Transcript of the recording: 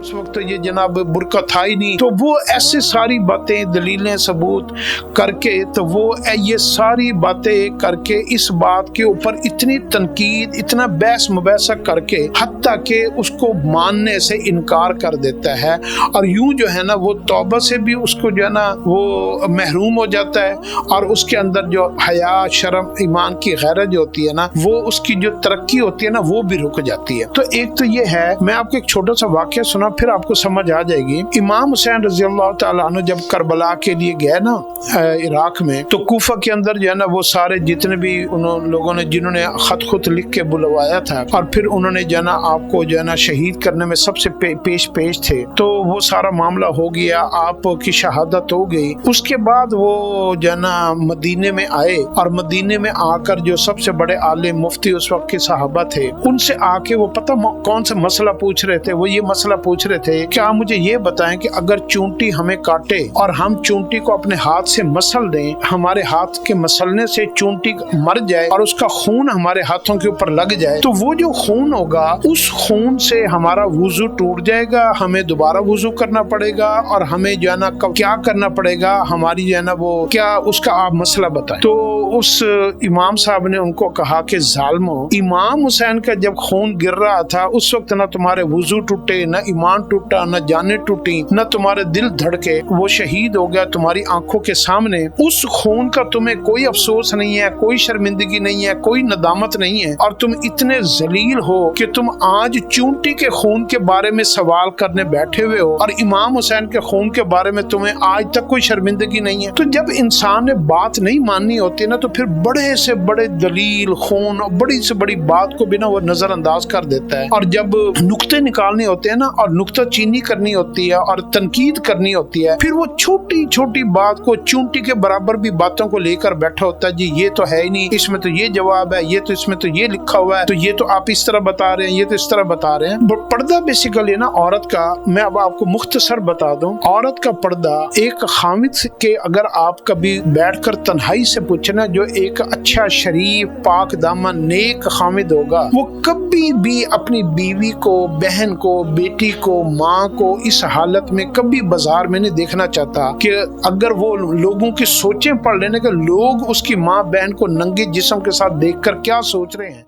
उस वक्त तो ये जनाब बुरका था ही नहीं। तो वो ऐसे सारी बातें दलीलें सबूत करके, तो वो ये सारी बातें करके इस बात के ऊपर इतनी तनकीद, इतना बहस मुबैसा करके हत्ता के उसको मानने से इनकार कर देता है। और यूं जो है ना वो तौबा से भी उसको जो है ना वो महरूम हो जाता है, और उसके अंदर जो हया, शर्म, ईमान की गैरत जो होती है ना, वो उसकी जो तरक्की होती है ना वो भी रुक जाती है। तो एक तो ये है, मैं आपको एक छोटा सा वाक़या सुना फिर आपको समझ आ जाएगी। इमाम हुसैन रज़ी अल्लाह तआला अन्हु जब करबला के लिए गए ना इराक में, तो कूफा के अंदर जो है ना वो सारे जितने भी उन लोगों ने जिन्होंने खत खुत लिख के बुलवाया था, और फिर उन्होंने जो है ना आपको जो है ना शहीद करने में सबसे पेश थे, तो वो सारा मामला हो गया, आपकी शहादत हो गई। उसके बाद वो जो है ना मदीने में आए, और मदीने में आकर जो सबसे बड़े आलिम मुफ्ती उस वक्त के सहाबा थे, उनसे आके वो पता कौन सा मसला पूछ रहे थे। वो ये मसला पूछ रहे थे कि आप मुझे ये बताएं कि अगर चूंटी हमें काटे और हम चूंटी को अपने हाथ से मसल दें, हमारे हाथ के मसलने से चूंटी मर जाए और उसका खून हमारे हाथों के ऊपर लग जाए, तो वो जो खून होगा उस खून से हमारा वुजू टूट जाएगा, हमें दोबारा वुजू करना पड़ेगा, और हमें जो है ना क्या करना पड़ेगा, हमारी जो है ना वो क्या, उसका आप मसला बताएं। तो उस इमाम साहब ने उनको कहा कि जालिमो, इमाम हुसैन का जब खून गिर रहा था उस वक्त ना तुम्हारे वुजू टूटे, न ईमान टूटा, न जाने टूटी, न तुम्हारे दिल धड़के, वो शहीद हो गया तुम्हारी आंखों के सामने। उस खून का तुम्हें कोई अफसोस नहीं है, कोई शर्मिंदगी नहीं है, कोई नदामत नहीं है, और तुम इतने जलील हो कि तुम आज चूंटी के खून के बारे में सवाल करने बैठे हुए हो, और इमाम हुसैन के खून के बारे में तुम्हें आज तक कोई शर्मिंदगी नहीं है। तो जब इंसान ने बात नहीं माननी होती ना, तो फिर बड़े से बड़े दलील, खून, बड़ी से बड़ी बात को भी ना वो नजरअंदाज कर देता है। और जब नुक्ते निकालने होते हैं ना, और नुक्ता चीनी करनी होती है और तनकीद करनी होती है, फिर वो छोटी छोटी बात को चूंटी के बराबर भी बातों को लेकर बैठा होता है। जी ये तो है ही नहीं, इसमें तो ये जवाब है, ये तो इसमें तो ये लिखा हुआ है, तो ये तो आप इस तरह बता रहे हैं, ये तो इस तरह बता रहे हैं। पर्दा बेसिकली ना औरत का, मैं अब आपको मुख्तसर बता दूं, औरत का पर्दा एक खामिद के, अगर आप कभी बैठकर तन्हाई से पूछना, जो एक अच्छा शरीफ पाक दामन नेक खामिद होगा, वो कभी भी अपनी बीवी को, बहन को, बेटी को, माँ को इस हालत में कभी बाजार में नहीं देखना चाहता कि अगर वो लोगों की सोचें पढ़ लेने के, लोग उसकी माँ बहन को नंगे जिस्म के साथ देखकर क्या सोच रहे हैं।